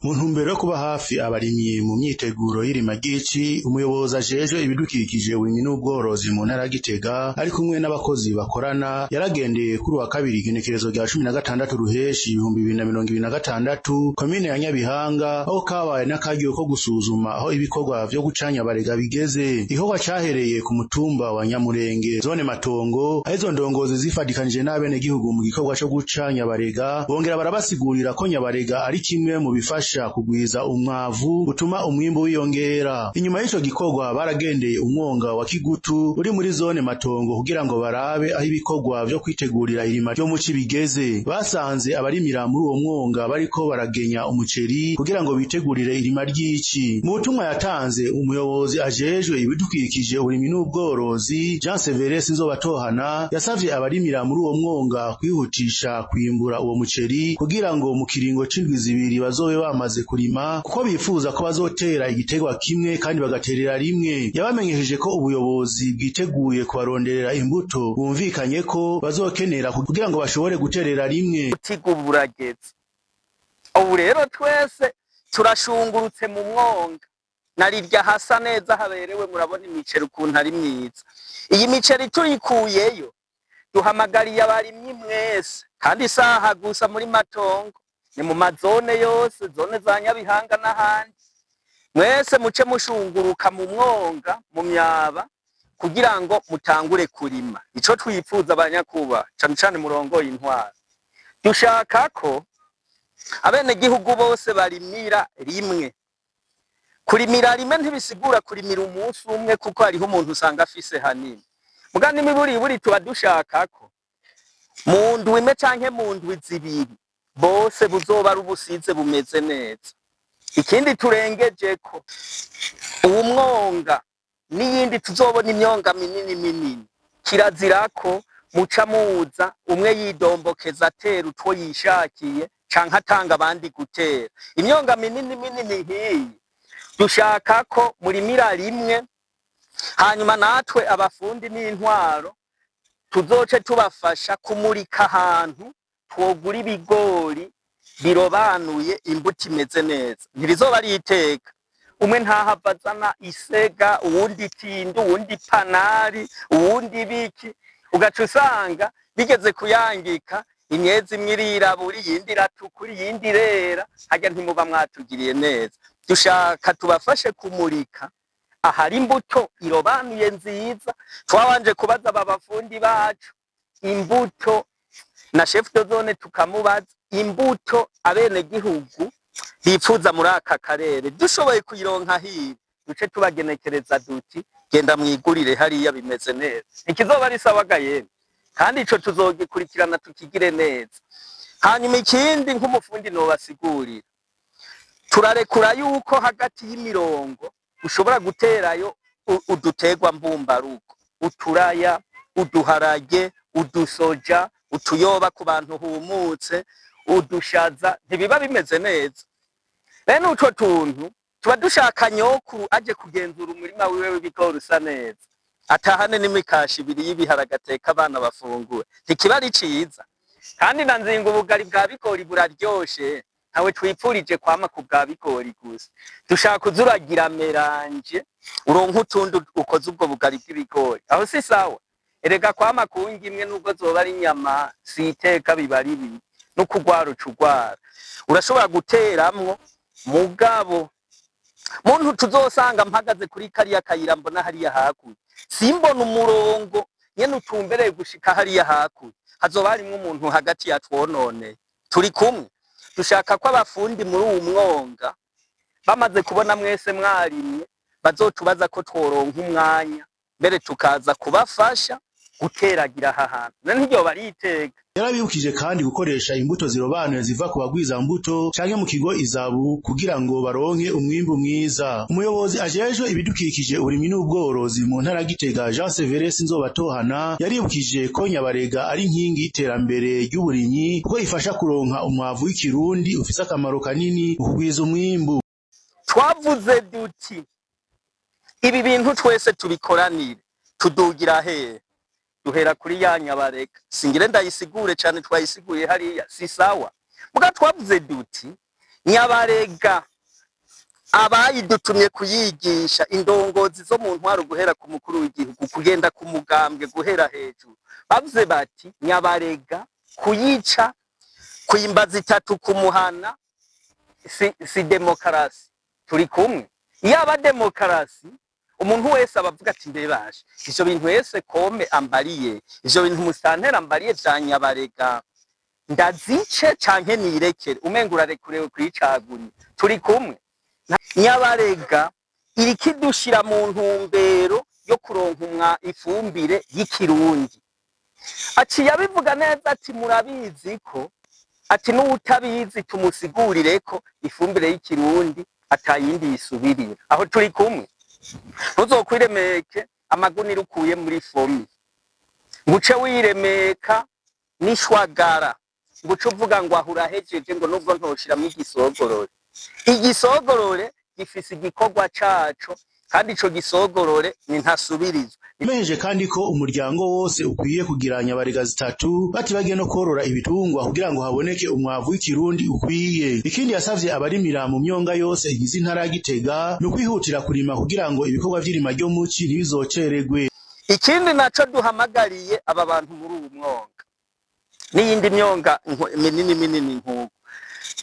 Mu ntumbero yo kuba hafi abarimyi mu myiteguro y'irima ry'ici, umuyobozi ajejwe ibidukikije uburimyi n'ubworozi mu ntara ya Gitega ari kumwe n'abakozi bakorana yaragendeye kuri wa kabiri igenekerezo rya 16 ruheshi 2026 komine ya Nyabihanga aho kabaye n'akaryo ko gusuzuma aho ibikorwa vyo gucanya barega bigeze. Ihowa cahereye ku mutumba wa Nyamurenge zone Matongo, aho ndongozi zifadikanije n'abene gihugu mu gikorwa cyo gucanya barega, bongera barabasigurira ko nyabarega ari kimwe mu bifasha kugwiza umwavu gutuma umwimbo wiyongera. Inyuma y'ico gikorwa baragendeye umwonga wa Kigutu uri muri zone Matongo kugira ngo barabe aho ibikorwa vyo kwitegurira irima ryo mu ci bigeze. Basanze abarimira muri uwo mwonga bariko baragenya umuceri kugira ngo bitegurire irima ry'ici. Mu butumwa yatanze umuyobozi ajejwe ibidukikije uburimyi n'ubworozi Jean Severus Nzobatohana yasavye abarimira muri uwo mwonga kwihutisha kwimbura uwo muceri kugira ngo mu kiringo c'indwi zibiri bazobe bamaze kurima, kuko bifuza ko bazotera igiterwa kimwe kandi bagaterera rimwe. Yabamenyesheje ko ubuyobozi bwiteguye kubaronderera imbuto bumvikanye ko bazokenera kugira ngo bashobore guterera rimwe. Burageze ubu rero twese turashungurutse mu mwonga, narirya hasa neza haberewe, murabona imiceri ukuntu ari myiza. Iyi miceri turikuyeyo duhamagariye abarimyi mwese, kandi isaha gusa muri Matongo ni mu mazone yose, zone za Nyabihanga n'ahandi, mwese muce mushunguruka mu mwonga mu myaba kugira ngo mutangure kurima. Ico twifuza abanyakuba cane cane murongoye intwara, dushaka ko abene gihugu bose barimira rimwe. Kurimira rimwe ntibisigura kurimira umunsi umwe, kuko hariho umuntu usanga afise hanini. Muga n'imiburi tuba dushaka ko mu ndwi imwe canke mu ndwi zibiri bose buzoba ari ubusize bumeze neza. Ikindi turengeje ko uwo mwonga n'iyindi tuzobona imyonga minini kirazira ko muca muza umwe yidombokeza atera utwo yishakiye canke atanga abandi gutera. Imyonga minini nk'iyi dushaka ko murimira rimwe, hanyuma natwe abafundi n'intwaro tuzoce tubafasha kumurika ahantu twogura ibigori birobanuye, imbuto imeze neza. Ntirizoba ari iteka, umwe ntahava azana isega, uwundi tindu, uwundi panari, uwundi biki, ugaca usanga bigeze kuyangika imyezi imwe irirabura, iyindi iratukura, iyindi irera, harya ntimuba mwatugiriye neza. Dushaka tubafashe kumurika ahari imbuto irobanuye nziza. Twabanje kubaza aba bafundi bacu imbuto, na chef de zone tukamubaza imbuto abene gihugu bifuza muri aka karere, dushoboye kuyironka hibi duce tubagenekereza duti genda mwigurire hariya bimeze neza. Ikizoba ari sabaga yene, kandi ico tuzogikurikirana tukigire neza. Hanyuma ikindi nk'umufundi no basigurira, turarekura yuko hagati y'imirongo ushobora guterayo udutegwa mbumbaruko, uturaya, uduharage, udusoja, utuyoba ku bantu humutse, udushaza, ntibiba bimeze neza. Bene utwo tuntu tuba dushaka nyokuru aje kugenzura umurima wiwe w'ibigori usa neza, atahane n'imikashi ibiri y'ibiharage ateka abana bafungura. Ntikiba ari ciza, kandi na nzinga ubugari bwa bigori buraryoshe, ntawe twipfurije kwama ku bwa bigori gusa. Dushaka uzuragira meranje uronka utundi ukoze ubwo bugari bw'ibigori, aho si sawa. Erega kwama kungi imwe nubwo zoba ari inyama siteka biba ari bibi, no kugwara ucugwara. Urashobora guteramwo mugabo muntu tuzosanga mpagaze kuri kariya kayira mbona hariya hakuye, simbona umurongo nyene utumbereye gushika hariya hakuye, hazoba harimwo umuntu hagati yatwonone. Turi kumwe, dushaka ko abafundi muri uwo mwonga bamaze kubona mwese mwarimye bazotubaza ko tworonka umwanya, mbere tukaza kubafasha guteragira aha hantu. Ntiryo bariteka. Yarabibukije kandi gukoresha imbuto zirobanuye ziva ku bagwiza mbuto canke mu kigo izabu kugira ngo baronke umwimbu mwiza. Umuyobozi ajejwe ibidukikije uburimyi n'ubworozi mu ntara ya Gitega Jean Severus Nzobatohana yaribukije ko nyabarega ari nkingi y'iterambere ry'uburimyi, kuko ifasha kuronka umwavu w'ikirundi ufise akamaro kanini mu kugwiza umwimbu. Twavuze duti ibi bintu twese tubikoranire, tudugira hehe? Duhera kuri ya nyabarega. Singire ndayisigure cyane, twayisiguye hariya si sawa. Muga twavuze duti Nyabarega abayidutumye kuyigisha indongozi zo mu ntwaro guhera ku mukuru w'igihugu kugenda ku mugambwe guhera hejuru bavuze bati Nyabarega kuyica kuyimbaza itatu kumuhana si demokarasi. Turi kumwe yaba demokarasi umuntu wese abavuga ati mbebashe ivyo bintu wese kome ambariye ivyo bintu musantera ambariye vya Nyabarega ndazice canke nirekere umenga urarekurewe kwicaguri. Turi kumwe Nyabarega irikidushira mu ntumbero yo kuronka ifumbire y'ikirundi. Aciye abivuga neza ati murabizi ko ati n'utabizi tumusigurire ko ifumbire y'ikirundi atayindi yisubirira. Aho turi kumwe ntuzokwiremeke amagunira ukuye muri fomi nguce wiremeka n'ishwagara nguce uvuga ngo ahura hejeje ngo nubwo ntoshiramo igisogorore. Igisogorore gifise igikorwa caco kandi ico gisogorore ni ntasubirizwa. Imeje kandi ko umuryango wose ukwiye kugira Nyabarega zitatu batibagiye no korora ibitungwa kugira ngo haboneke umwavu w'ikirundi ukwiye. Ikindi yasavye abarimira mu myonga yose igize intara ya Gitega no kwihutira kurima kugira ngo ibikorwa vy'irima ryo muci ntibizoceregwe. Ikindi naco duhamagariye aba bantu muri ubu mwonga n'iyindi myonga minini nk'uko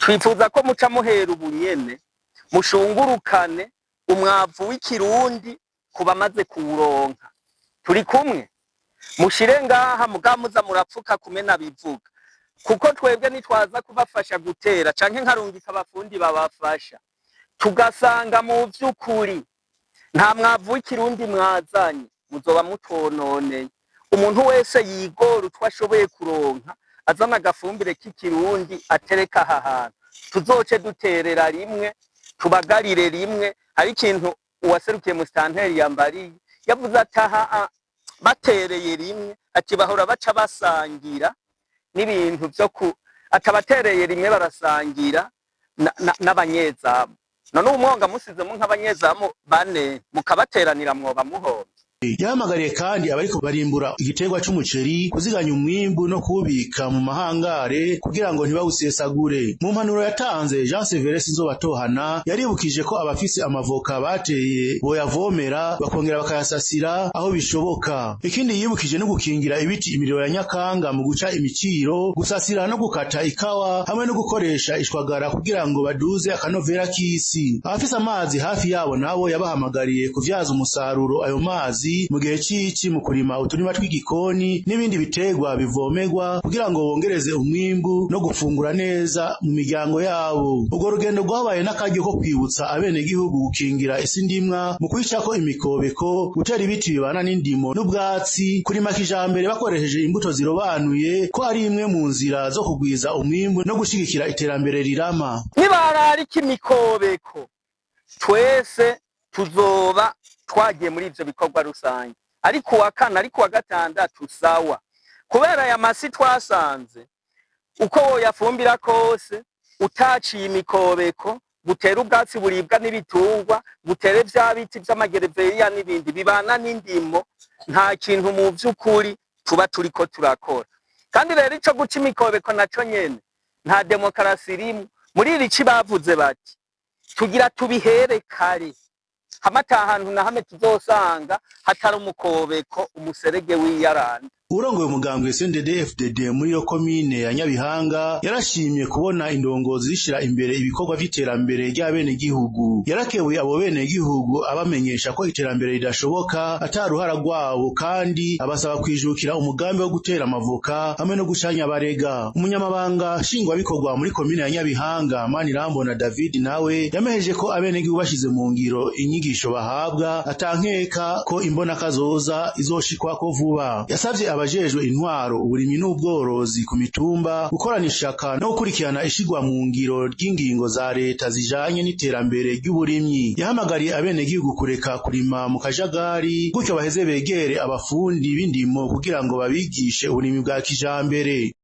twifuza ko muca muhera ubunyene mushungurukane umwavu w'ikirundi kubamaze kuwuronka. Turi kumwe mushire ngaha mugamuza murapfuka kumena bivuga kuko twebwe nitwaza kubafasha gutera canke nkarungika abafundi babafasha tugasanga mu vy'ukuri nta mwavu w'ikirundi mwazanye muzoba mutononeye. Umuntu wese yigora utwashoboye kuronka azana agafumbire k'ikirundi atereka aha hantu tuzoce duterera rimwe tubagarire rimwe. Hari ikintu uwaserukiye mu stanteri yambariye yavuze ataha batereye rimwe ati bahora baca basangira n'ibintu byo atabatereye rimwe barasangira n'abanyezamu. None umwonga musizemo nk'abanyezamu bane mukabateranira mwoba muhombe. Yahamagariye kandi abariko barimbura igiterwa c'umuceri kuziganya umwimbu no kubika mu mahangare kugira ngo ntibawusesagure. Mu mpanuro yatanze Jean Severus Nzobatohana yaribukije ko abafise amavoka bateye boyavomera bakongera bakayasasira aho bishoboka. Ikindi yibukije no gukingira ibiti imiriro ya Nyakanga mu guca imiciro, gusasira no gukata ikawa hamwe no gukoresha ishwagara kugira ngo baduze akanovera k'isi. Abafise amazi hafi yabo nabo yabahamagariye kuvyaza umusaruro ayo mazi mu gihe c'ici mu kurima uturima tw'igikoni n'ibindi biterwa bivomerwa kugira ngo bongereze umwimbu no gufungura neza mu miryango yabo. Ubwo rugendo rwabaye n'akaryo ko kwibutsa abene gihugu gukingira isi ndimwa mu kwicako imikobeko, gutera ibiti bibana n'indimo n'ubwatsi, kurima kijambere bakoresheje imbuto zirobanuye ko ari imwe mu nzira zo kugwiza umwimbu no gushigikira iterambere rirama. Nibararika imikobeko twese tuzoba twagiye muri ivyo bikorwa rusange. Ariko wa kane ariko wa gatandatu sawa kubera ya masi twasanze uko woyafumbira kose utaciye imikobeko gutera ubwatsi buribwa n'ibitungwa gutere vya biti vy'amagereveriya n'ibindi bibana n'indimo nta kintu mu vy'ukuri tuba turiko turakora. Kandi rero ico guca imikobeko naco nyene nta demokarasi rimwe muri iri ci bavuze bati tugira tubihere kare hamata ahantu na hamwe tuzosanga hatari umukobeko umuserege w'iyaranda. Urongoye umugambwe CNDD-FDD muri yo komine ya Nyabihanga yarashimye kubona indongozi zishira imbere ibikorwa vy'iterambere ry'abene gihugu. Yarakebuye abo bene gihugu abamenyesha ko iterambere ridashoboka ataruhara rwabo kandi abasaba kwijukira umugambi wo gutera amavoka hamwe no gucanya Nyabarega. Umunyamabanga shingwa bikorwa muri komine ya Nyabihanga Manirambona David nawe yameheje ko abene gihugu bashize mu ngiro inyigisho bahabwa atankeka ko imbona kazoza izoshikwa ko vuba. Yasavye abajejwe intwaro uburimyi n'ubworozi ku mitumba gukorana ishaka no gukurikirana ishigwa mu ngiro ry'ingingo za leta zijanye n'iterambere ry'uburimyi. Yahamagariye abene gihugu kureka kurima mu kajagari gutyo baheze begere abafundi b'indimo kugira ngo babigishe uburimyi bwa kijambere.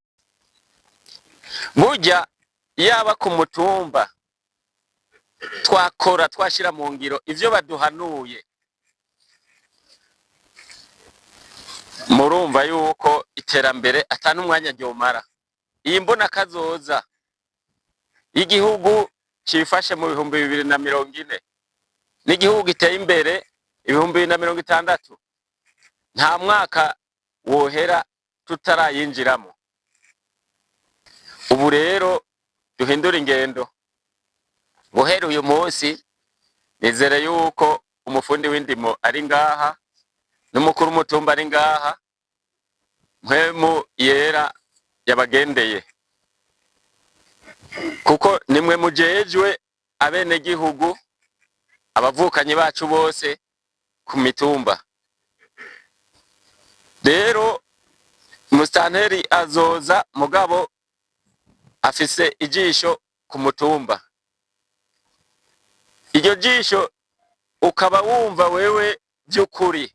Burya yaba ku mutumba twakora twashira mu ngiro ivyo baduhanuye murumva yuko iterambere atanu umwanya ryomara. Iyi mbona kazoza igihugu cifashe mu 2040 n'igihugu giteye imbere 2060 nta mwaka wohera tutarayinjiramo. Ubu rero duhindura ingendo. Guhera uyu munsi nizere yuko umufundi w'indimo ari ngaha n'umukuru w'umutumba ari ngaha, mpwemu yera yabagendeye, kuko nimwe mujejwe abene gihugu abavukanyi bacu bose ku mitumba. Rero Musitanteri azoza mugabo afise ijisho ku mutumba. Iryo jisho ukaba wumva wewe by'ukuri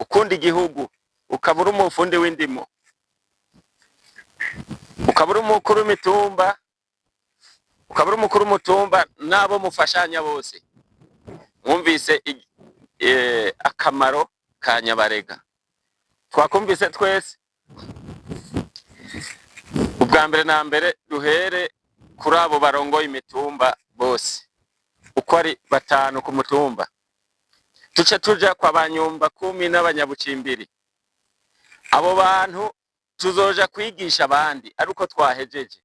ukunda igihugu, ukabura umufundi w'indimo, ukabura umukuru w'imitumba, ukabura umukuru w'umutumba nabo mufashanya bose. Mwumvise akamaro ka Nyabarega. Twakumvise twese. Ubwa mbere na mbere duhere kuri abo barongoye imitumba bose uko ari 5 ku mutumba, tuce tuja kwa Banyumba 10 n'abanyabucimbiri. Abo bantu tuzoja kwigisha abandi aruko twahejeje.